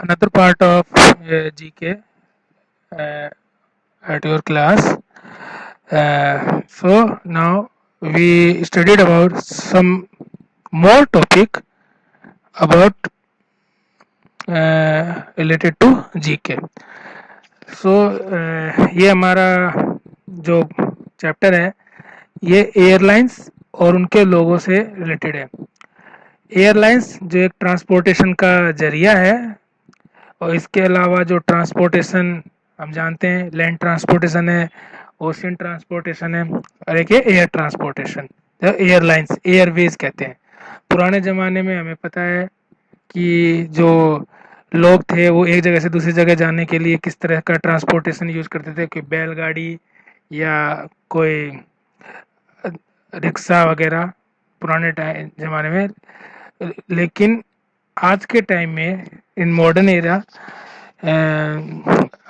another part of GK at your class. So now we studied about some more topic about related to GK. So ये हमारा जो chapter है ये airlines और उनके लोगों से रिलेटेड है। एयरलाइंस जो एक ट्रांसपोर्टेशन का जरिया है और इसके अलावा जो ट्रांसपोर्टेशन हम जानते हैं लैंड ट्रांसपोर्टेशन है, ओशियन ट्रांसपोर्टेशन है और एक है एयर ट्रांसपोर्टेशन। एयरलाइंस एयरवेज कहते हैं। पुराने ज़माने में हमें पता है कि जो लोग थे वो एक जगह से दूसरी जगह जाने के लिए किस तरह का ट्रांसपोर्टेशन यूज़ करते थे, कि बैलगाड़ी या कोई रिक्शा वगैरह पुराने टाइम ज़माने में। लेकिन आज के टाइम में इन मॉडर्न एरा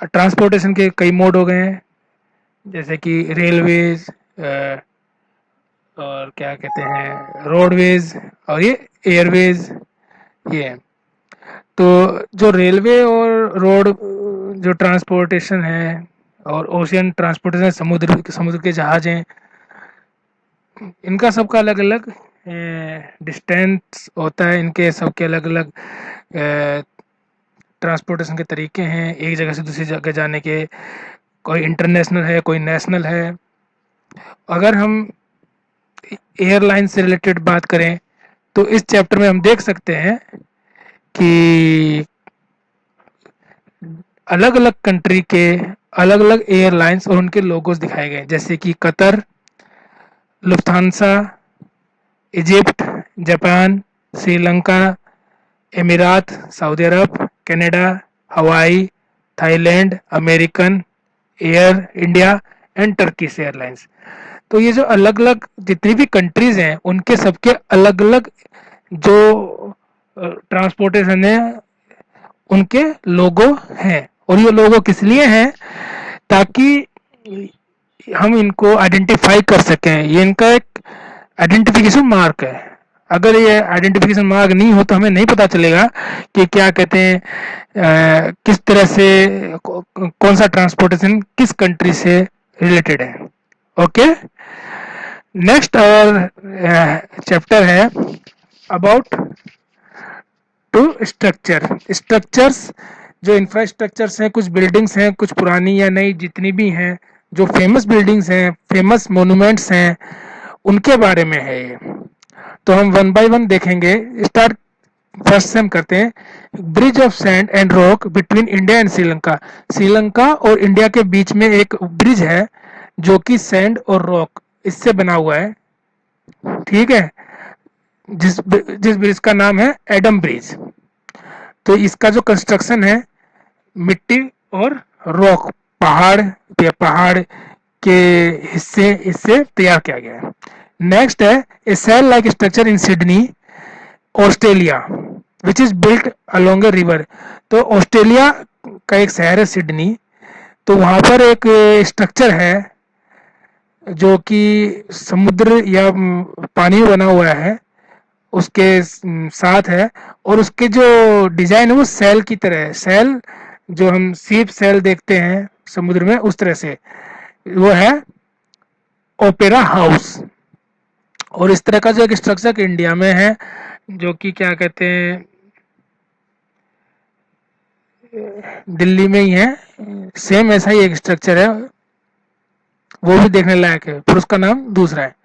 ट्रांसपोर्टेशन के कई मोड हो गए हैं, जैसे कि रेलवेज और क्या कहते हैं रोडवेज और ये एयरवेज ये है। तो जो रेलवे और रोड जो ट्रांसपोर्टेशन है और ओशियन ट्रांसपोर्टेशन समुद्र के जहाज हैं, इनका सबका अलग अलग डिस्टेंस होता है, इनके सबके अलग अलग ट्रांसपोर्टेशन के तरीके हैं एक जगह से दूसरी जगह जाने के। कोई इंटरनेशनल है, कोई नेशनल है। अगर हम एयरलाइन से रिलेटेड बात करें तो इस चैप्टर में हम देख सकते हैं कि अलग अलग कंट्री के अलग अलग एयरलाइंस और उनके लोगोस दिखाए गए, जैसे कि Qatar, Lufthansa, Egypt, Japan, Sri Lanka, Emirates, Saudi Arab, Canada, Hawaii, Thailand, American, air India and Turkish airlines. तो ये जो अलग अलग जितनी भी कंट्रीज हैं उनके सबके अलग अलग जो ट्रांसपोर्टेशन है उनके लोगो हैं, और ये लोगो किस लिए हैं, ताकि हम इनको आइडेंटिफाई कर सकें। ये इनका एक आइडेंटिफिकेशन मार्क है। अगर ये आइडेंटिफिकेशन मार्क नहीं हो तो हमें नहीं पता चलेगा कि क्या कहते हैं किस तरह से कौन सा ट्रांसपोर्टेशन किस कंट्री से रिलेटेड है। ओके, नेक्स्ट और चैप्टर है अबाउट टू स्ट्रक्चर्स। जो इंफ्रास्ट्रक्चर्स हैं, कुछ बिल्डिंग्स हैं, कुछ पुरानी या नई जितनी भी हैं, जो फेमस बिल्डिंग्स हैं, फेमस मोन्यूमेंट्स हैं, उनके बारे में है ये। तो हम वन बाय वन देखेंगे। स्टार्ट फर्स्ट से हम करते हैं। Bridge of sand and rock between India and Sri Lanka. Sri Lanka और इंडिया के बीच में एक ब्रिज है जो कि सैंड और रॉक इससे बना हुआ है, ठीक है, जिस ब्रिज का नाम है एडम ब्रिज। तो इसका जो कंस्ट्रक्शन है मिट्टी और रॉक पहाड़ के हिस्से इससे तैयार किया गया है। नेक्स्ट है a sail like structure in Sydney Australia which is built along a river. तो ऑस्ट्रेलिया का एक शहर है सिडनी, तो वहाँ पर एक स्ट्रक्चर है जो कि समुद्र या पानी बना हुआ है उसके साथ है, और उसके जो डिजाइन है वो सेल की तरह है। सेल जो हम सीप सेल देखते हैं समुद्र में उस तरह से वो है ओपेरा हाउस। और इस तरह का जो एक स्ट्रक्चर इंडिया में है जो कि क्या कहते हैं दिल्ली में ही है, सेम ऐसा ही एक स्ट्रक्चर है, वो भी देखने लायक है, पर उसका नाम दूसरा है।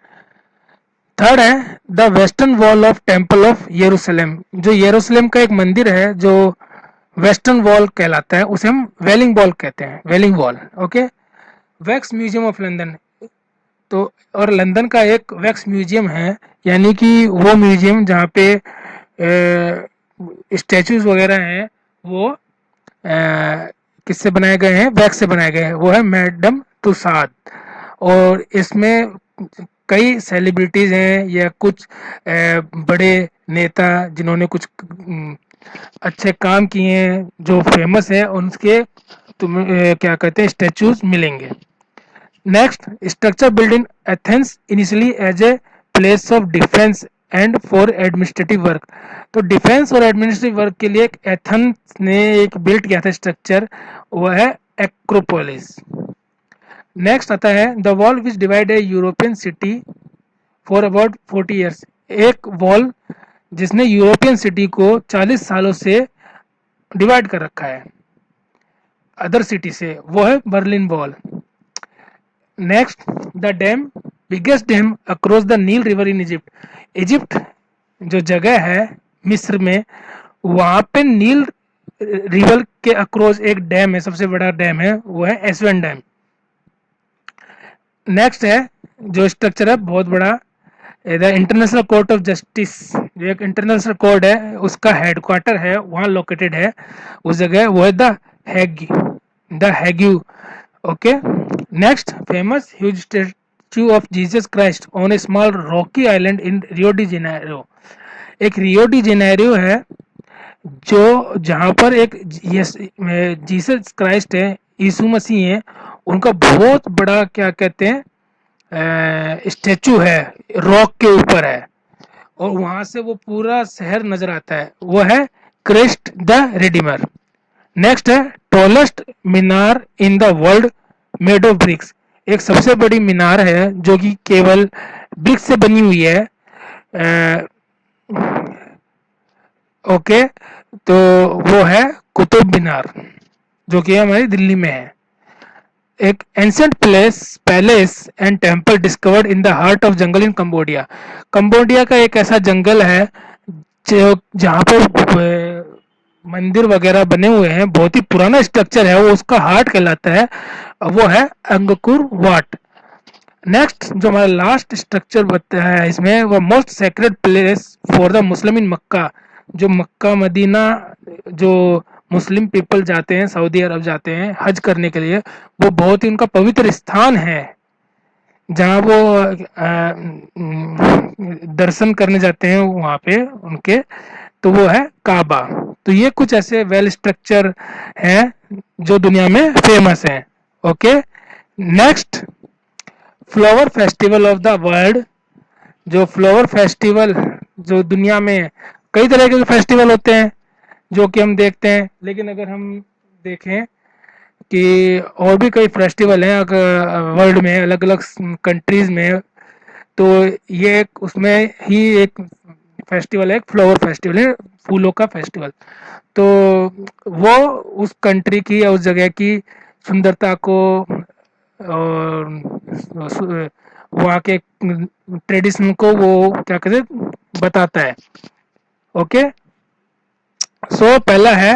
थर्ड है the western wall of temple of यरूशलेम। जो यरूशलेम का एक मंदिर है जो वेस्टर्न वॉल कहलाता है, उसे हम वेलिंग वॉल कहते हैं, wailing wall. Okay, wax museum of London. तो और लंदन का एक वैक्स म्यूजियम है, यानी कि वो म्यूजियम जहाँ पे स्टैचूज वगैरह हैं वो किससे बनाए गए हैं, वैक्स से बनाए गए हैं, वो है मैडम तुसाद। और इसमें कई सेलिब्रिटीज हैं या कुछ बड़े नेता जिन्होंने कुछ अच्छे काम किए हैं जो फेमस है, उनके तुम्हें क्या कहते हैं स्टैचूज मिलेंगे। Next, structure build in Athens initially as a place of defence and for administrative work. तो डिफेंस और एडमिनिस्ट्रेटिव वर्क के लिए एक एथेंस ने एक बिल्ट किया था स्ट्रक्चर, वो है एक्रोपोलिस। नेक्स्ट आता है the wall which divide A European city for about 40 years. एक वॉल जिसने यूरोपियन सिटी को 40 सालों से डिवाइड कर रखा है अदर सिटी से, वो है Berlin wall. Next the dam, biggest dam across the Nile river in Egypt. Egypt जो जगह है मिस्र में, वहां पे नील रिवर के अक्रॉस एक डैम है, सबसे बड़ा डैम है, वो है एस्वन डैम। नेक्स्ट है जो स्ट्रक्चर है बहुत बड़ा, the international court of justice, जो एक इंटरनेशनल कोर्ट है उसका हेडक्वार्टर है वहाँ लोकेटेड है उस जगह, वो है the Hague. Okay. Next famous huge statue of Jesus Christ on a small rocky island in Rio de Janeiro. एक रियो डी जेनेरो है जो जहाँ पर एक जीसस क्राइस्ट है, यीशु मसीह है, उनका बहुत बड़ा क्या कहते हैं स्टैचू है, रॉक के ऊपर है, और वहां से वो पूरा शहर नजर आता है, वो है क्रिस्ट द रिडीमर। नेक्स्ट है tallest Minar in the world made of BRICS. एक सबसे बड़ी मीनार है जो कि केवल ब्रिक्स से बनी हुई है। ओके, तो वो है कुतुब मीनार जो कि हमारी दिल्ली में है। एक ancient palace and temple discovered in the heart of jungle in Cambodia. Cambodia का एक ऐसा जंगल है जो जहाँ पर मंदिर वगैरह बने हुए हैं, बहुत ही पुराना स्ट्रक्चर है, वो उसका हार्ट कहलाता है, वो है अंगकुर वाट। नेक्स्ट जो हमारा लास्ट स्ट्रक्चर बताया है इसमें, वो most sacred place for the Muslim in Mecca. जो मक्का मदीना जो मुस्लिम पीपल जाते हैं, सऊदी अरब जाते हैं हज करने के लिए, वो बहुत ही उनका पवित्र स्थान है जहाँ वो दर्शन करने जाते हैं वहाँ पे उनके, तो वो है काबा। तो ये कुछ ऐसे वेल स्ट्रक्चर हैं जो दुनिया में फेमस हैं। Okay. Next flower festival of the world. जो फ्लावर फेस्टिवल जो दुनिया में कई तरह के फेस्टिवल होते हैं जो कि हम देखते हैं, लेकिन अगर हम देखें कि और भी कई फेस्टिवल हैं वर्ल्ड में अलग अलग कंट्रीज में, तो ये एक उसमें ही एक फेस्टिवल है, एक फ्लावर फेस्टिवल है, फूलों का फेस्टिवल। तो वो उस कंट्री की या उस जगह की सुंदरता को और वहाँ के ट्रेडिशन को वो क्या कहते हैं बताता है। ओके। सो पहला है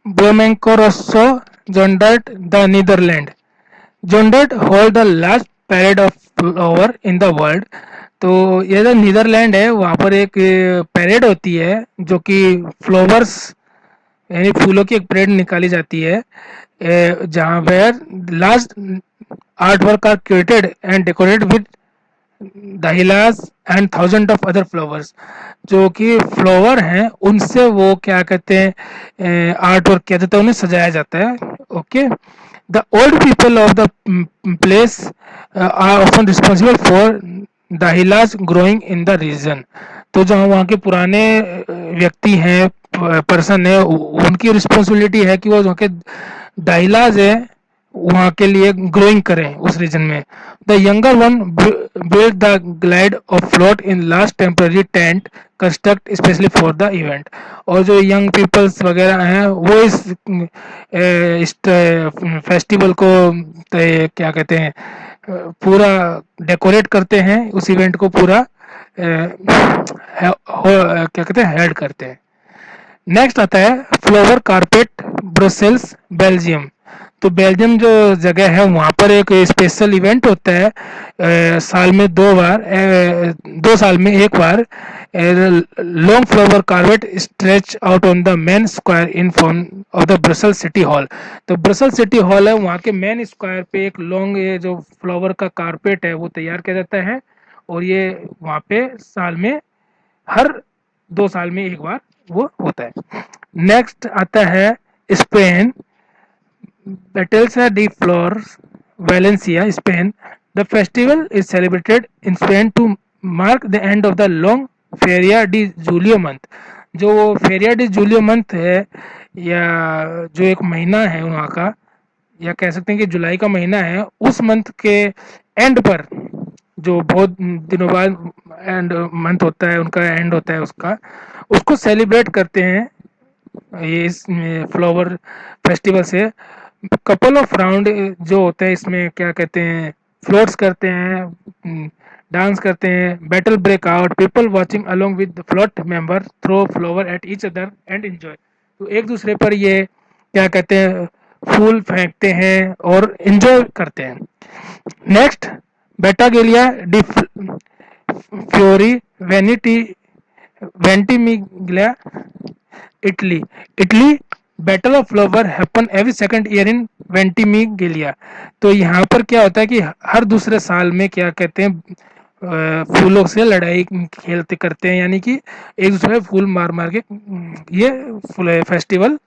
Bloemencorso Zundert the Netherland. Zundert hold the large parade of flower in the world. तो ये जो नीदरलैंड है वहाँ पर एक पैरेड होती है जो कि फ्लावर्स यानी फूलों की एक परेड निकाली जाती है, जहाँ where large art work are created and decorated with dahlias and thousand of other flowers. जो कि फ्लावर हैं उनसे वो क्या कहते हैं आर्ट वर्क किया जाता है, उन्हें सजाया जाता है। Okay. The old people of the place are often responsible for dahlias growing in the region. तो जो वहाँ के पुराने व्यक्ति हैं, पर्सन है, उनकी रिस्पॉन्सिबिलिटी है कि वो वहाँ के दाहिलाज है वहाँ के लिए ग्रोइंग करें उस रीजन में। The younger one build the glide of float in last temporary tent construct specially for the event. और जो यंग पीपल्स वगैरह हैं वो इस फेस्टिवल को क्या कहते हैं पूरा डेकोरेट करते हैं, उस इवेंट को पूरा क्या कहते हैं हेड करते हैं। नेक्स्ट आता है फ्लावर कारपेट ब्रसेल्स बेल्जियम। तो बेल्जियम जो जगह है वहाँ पर एक स्पेशल इवेंट होता है साल में 2 बार, 2 साल में एक बार, long flower carpet stretch out on the main square in front of the Brussels city hall. तो ब्रसल सिटी हॉल है वहाँ के मेन स्क्वायर पे एक लॉन्ग ये जो फ्लावर का कारपेट है वो तैयार किया जाता है, और ये वहाँ पे साल में हर 2 साल में एक बार वो होता है। नेक्स्ट आता है Spain, Batalza de Flores, Valencia, Spain. The festival is celebrated in Spain to mark the end of the long Feria di Julio month. जो फेरिया डी जूलियो मंथ है या जो एक महीना है वहाँ का, या कह सकते हैं कि जुलाई का महीना है, उस मंथ के एंड पर, जो बहुत दिनों बाद एंड मंथ होता है उनका, एंड होता है उसका, उसको सेलिब्रेट करते हैं ये इस फ्लावर फेस्टिवल से। कपल ऑफ राउंड जो होते हैं इसमें क्या कहते हैं, फ्लोट्स करते हैं, डांस करते हैं, battle break out, people watching along with the float member throw flower at each other and enjoy. तो एक दूसरे पर ये क्या कहते हैं, फूल फेंकते हैं और एंजॉय करते हैं। नेक्स्ट, बेटागेलिया डी फ्योरी वेनिटी Ventimiglia, Italy. Italy battle of flower happen every second year in Ventimiglia. तो यहाँ पर क्या होता है कि हर दूसरे साल में क्या कहते हैं, फूलों से लड़ाई खेलते करते हैं, यानी कि एक दूसरे फूल मार मार के ये फेस्टिवल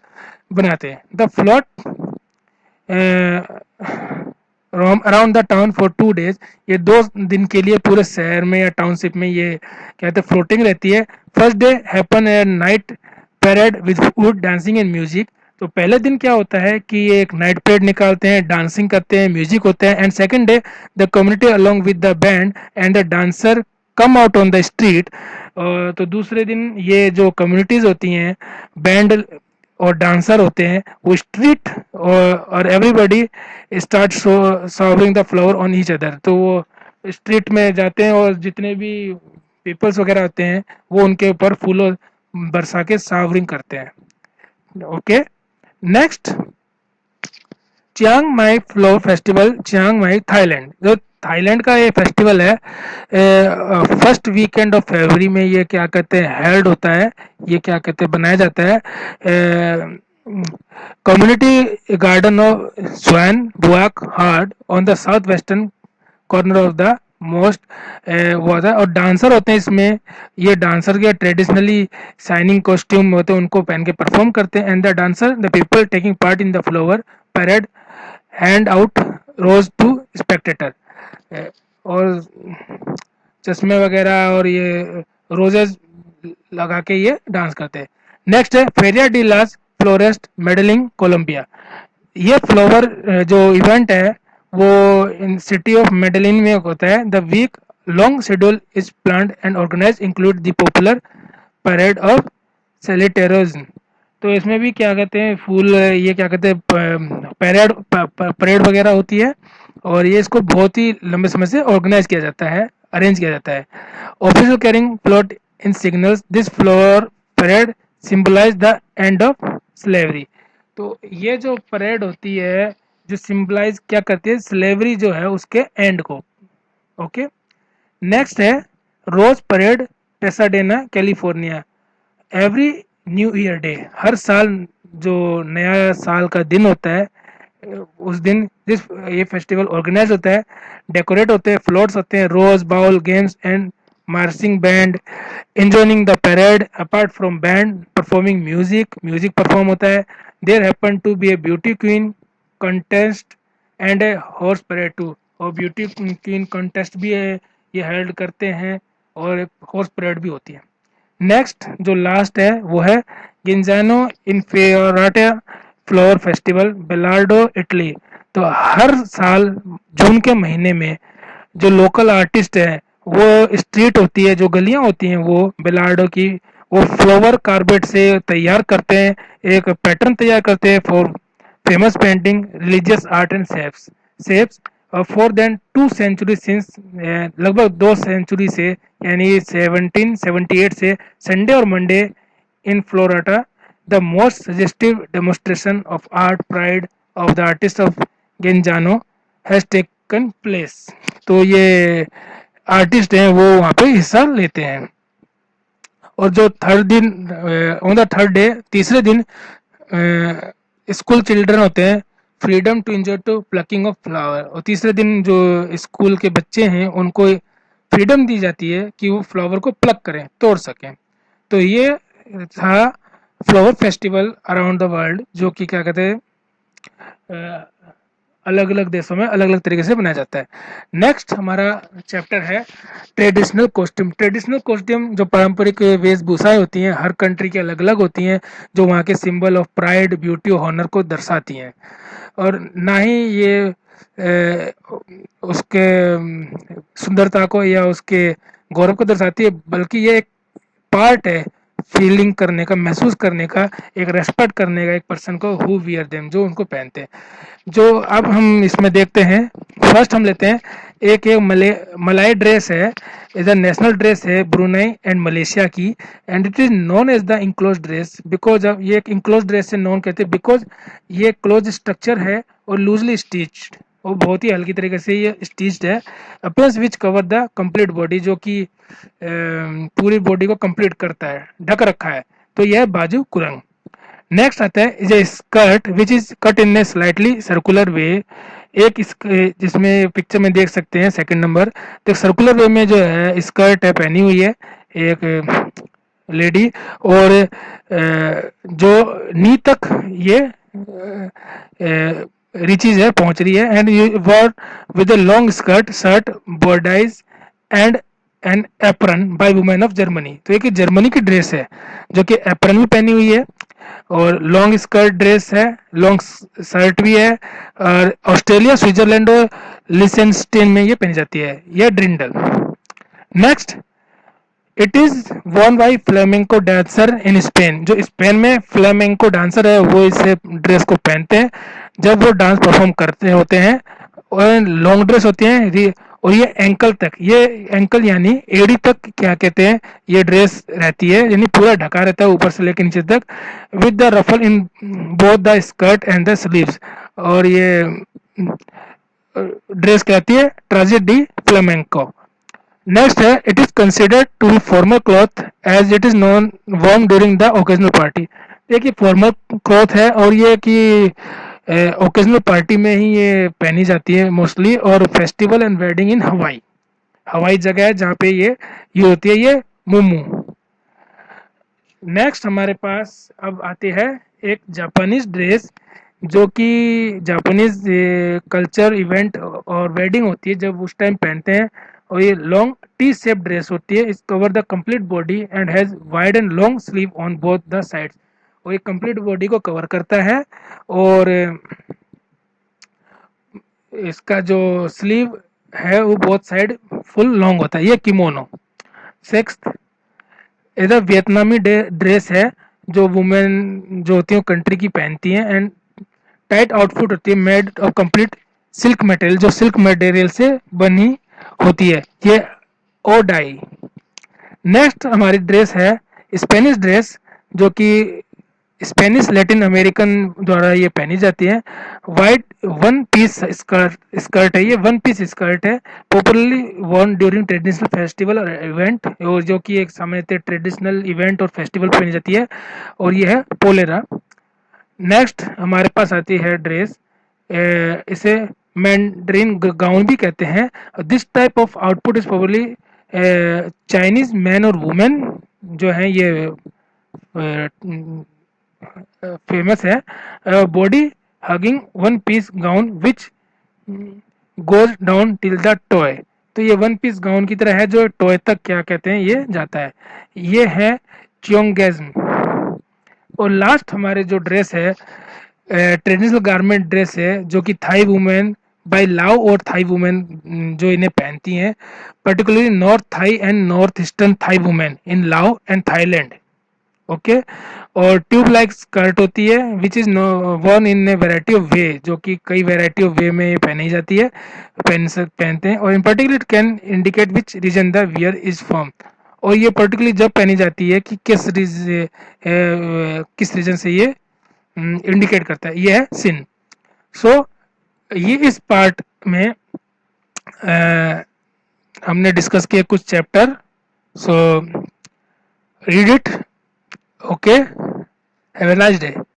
बनाते हैं। The float roam around the town for 2 days। ये 2 दिन के लिए पूरे शहर में या टाउनशिप में ये कहते हैं फ्लोटिंग रहती है। First day happen A night parade with food dancing and music. तो पहले दिन क्या होता है कि ये एक नाइट पैरेड निकालते हैं, डांसिंग करते हैं, म्यूजिक होता है। And second day the community along with the band and the dancer come out on the street. तो दूसरे दिन ये जो कम्युनिटीज होती हैं, बैंड और डांसर होते हैं, वो स्ट्रीट और everybody start showering the flower on each other. तो वो स्ट्रीट में जाते हैं और जितने भी पीपल्स वगैरह होते हैं वो उनके ऊपर फूलों बरसा के शावरिंग करते हैं। Okay, next, Chiang Mai flower festival, Chiang Mai Thailand. जो थाईलैंड का ये फेस्टिवल है, फर्स्ट वीकेंड ऑफ फरवरी में ये क्या कहते हैं हेल्ड होता है, ये क्या कहते हैं बनाया जाता है। Community garden of Swan Buak hard on the south western corner of the most वो होता है। और डांसर होते हैं इसमें, ये डांसर के ट्रेडिशनली शाइनिंग कॉस्ट्यूम होते हैं, उनको पहन के परफॉर्म करते हैं। And the dancer the people taking part in the flower parade hand out rose to spectator. और चश्मे वगैरह और ये रोजेस लगा के ये डांस करते हैं। नेक्स्ट है Feria de las Flores Medellin Colombia. ये फ्लावर जो इवेंट है वो इन सिटी ऑफ मेडलिन में होता है। The week long schedule is planned and organize include the popular parade of silleteros. तो इसमें भी क्या कहते हैं फूल, ये क्या कहते हैं परेड परेड वगैरह होती है, और ये इसको बहुत ही लंबे समय से ऑर्गेनाइज किया जाता है, अरेंज किया जाता है। Officer carrying float in signals this floor parade symbolize the end of slavery. तो ये जो परेड होती है जो सिंबलाइज क्या करती है, स्लेवरी जो है उसके एंड को। ओके, नेक्स्ट है rose parade Pasadena California. Every new year day, हर साल जो नया साल का दिन होता है उस दिन जिस ये फेस्टिवल ऑर्गेनाइज होता है, डेकोरेट होते हैं, फ्लोट्स होते हैं, rose bowl games and marching band enjoying the parade। apart from band performing music perform होता है। there happen to be a beauty queen contest and a horse parade too। और beauty queen contest भी है, ये held करते हैं, और एक हॉर्स परेड भी होती है। नेक्स्ट जो लास्ट है वो है गिंजानो इन्फेराटा फ्लावर फेस्टिवल बेलार्डो इटली। तो हर साल जून के महीने में जो लोकल आर्टिस्ट है, वो स्ट्रीट होती है, जो गलियां होती हैं वो बेलार्डो की, वो फ्लावर कारपेट से तैयार करते हैं, एक पैटर्न तैयार करते हैं for famous painting religious art and shapes. For then 2 century since, लगभग 2 सेंचुरी से, यानी 1778 से संडे और Monday in Florata the most suggestive demonstration of art pride of the artist of Genzano has taken place. तो ये artist हैं वो वहाँ पे हिस्सा लेते हैं। और जो थर्ड दिन ऑन द थर्ड डे, तीसरे दिन स्कूल चिल्ड्रन होते हैं freedom to enjoy to plucking of flower. और तीसरे दिन जो स्कूल के बच्चे हैं उनको फ्रीडम दी जाती है कि वो फ्लावर को प्लक करें, तोड़ सकें। तो ये था flower festival around the world, जो कि क्या कहते हैं अलग अलग देशों में अलग अलग तरीके से बनाया जाता है। नेक्स्ट हमारा चैप्टर है ट्रेडिशनल कॉस्ट्यूम। ट्रेडिशनल कॉस्ट्यूम जो पारंपरिक वेशभूषाएं होती हैं हर कंट्री की अलग अलग होती हैं, जो वहाँ के सिंबल ऑफ प्राइड, ब्यूटी और ऑनर को दर्शाती हैं, और ना ही ये उसके सुंदरता को या उसके गौरव को दर्शाती है, बल्कि ये एक पार्ट है फीलिंग करने का, महसूस करने का, एक रेस्पेक्ट करने का एक पर्सन को हु वियर देम, जो उनको पहनते हैं। जो अब हम इसमें देखते हैं, फर्स्ट हम लेते हैं एक मलाई ड्रेस है, इज अ नेशनल ड्रेस है ब्रुनेई एंड मलेशिया की, and it is known as the enclose dress because अब ये एक इंक्लोज ड्रेस से नोन कहते हैं बिकॉज ये क्लोज स्ट्रक्चर है और लूजली स्टिच्ड, और बहुत ही हल्की तरीके से ये स्टिच्ड है। Appearance which cover the complete body, जो कि पूरी बॉडी को कंप्लीट करता है, ढक रखा है, तो यह बाजू कुरंग। नेक्स्ट आता है is a skirt which is cut in a slightly circular way. एक जिसमें पिक्चर में देख सकते हैं सेकंड नंबर, तो सर्कुलर वे में जो है स्कर्ट है पहनी हुई है एक लेडी, और जो नी तक ये रिचीज है, पहुंच रही है, and you wear with a long skirt shirt bodice and an apron by women of Germany. तो एक जर्मनी की ड्रेस है जो कि एप्रन भी पहनी हुई है और लॉन्ग स्कर्ट ड्रेस है, लॉन्ग शर्ट भी है, और ऑस्ट्रेलिया, स्विट्जरलैंड और लिसेनस्टेन में ये पहनी जाती है, यह dirndl. Next, it is worn by flamenco dancer in Spain. जो स्पेन में फ्लेमेंको डांसर है वो इस ड्रेस को पहनते हैं जब वो डांस परफॉर्म करते होते हैं, और लॉन्ग ड्रेस होती है, और ये एंकल तक, ये एंकल यानी एड़ी तक क्या कहते हैं, ये ड्रेस रहती है, यानी पूरा ढका रहता है ऊपर से लेकर नीचे तक, with the ruffle in both the skirt and the sleeves. और ये ड्रेस कहती है ट्राजेडी फ्लेमेंको। नेक्स्ट है it is considered to be formal cloth as it is non warm during the occasional party. देखिए फॉर्मल क्लॉथ है और ये कि ओकेजनल पार्टी में ही ये पहनी जाती है मोस्टली, और फेस्टिवल एंड वेडिंग इन हवाई, हवाई जगह है जहाँ पे ये होती है, ये मुमू। नेक्स्ट हमारे पास अब आते हैं एक जापानीज ड्रेस, जो कि जापानीज कल्चर इवेंट और वेडिंग होती है जब उस टाइम पहनते हैं, और ये लॉन्ग टी शेप ड्रेस होती है, इस cover the complete body and has wide and long sleeve on both the sides. और ये कंप्लीट बॉडी को कवर करता है, और इसका जो स्लीव है वो बोथ साइड फुल लॉन्ग होता है, ये किमोनो। सिक्स्थ, इधर वियतनामी ड्रेस है जो वुमेन जो होती है कंट्री की पहनती हैं, एंड टाइट आउटफिट होती है made of complete silk material, जो सिल्क मटेरियल से बनी होती है, ये ओडाई। नेक्स्ट हमारी ड्रेस है स्पेनिश ड्रेस, जो कि स्पेनिश लैटिन अमेरिकन द्वारा ये पहनी जाती है। वाइट वन पीस स्कर्ट है, ये वन पीस स्कर्ट है, पॉपुलरली वर्न ड्यूरिंग ट्रेडिशनल फेस्टिवल और इवेंट, और जो कि एक समय ट्रेडिशनल इवेंट और फेस्टिवल पहनी जाती है, और ये है पोलेरा। नेक्स्ट हमारे पास आती है ड्रेस, इसे मैंड्रीन गाउन भी कहते हैं। This type of output is probably Chinese man और वुमेन जो है ये फेमस है। Body hugging one piece gown which goes down till the toy. तो ये वन पीस गाउन की तरह है जो टॉय तक क्या कहते हैं ये जाता है, ये है चियोंगेज्म। और लास्ट हमारे जो ड्रेस है ट्रेडिशनल गारमेंट ड्रेस है, जो कि थाई वुमेन बाय लाओ और थाई वुमेन जो इन्हें पहनती हैं, particularly north Thai and north eastern Thai women in Lao and Thailand. Okay, और ट्यूब लाइक स्कर्ट होती है which is worn in a variety of way, जो कि कई वेराइटी ऑफ वे में पहनी जाती है, पहनते हैं, और इन particular can indicate which region the wear is from. और ये पर्टिकुलरली जब पहनी जाती है कि किस रीजन से ये इंडिकेट करता है, ये है सिन। सो ये इस पार्ट में हमने डिस्कस किया कुछ chapter, so read it. Okay, have a nice day.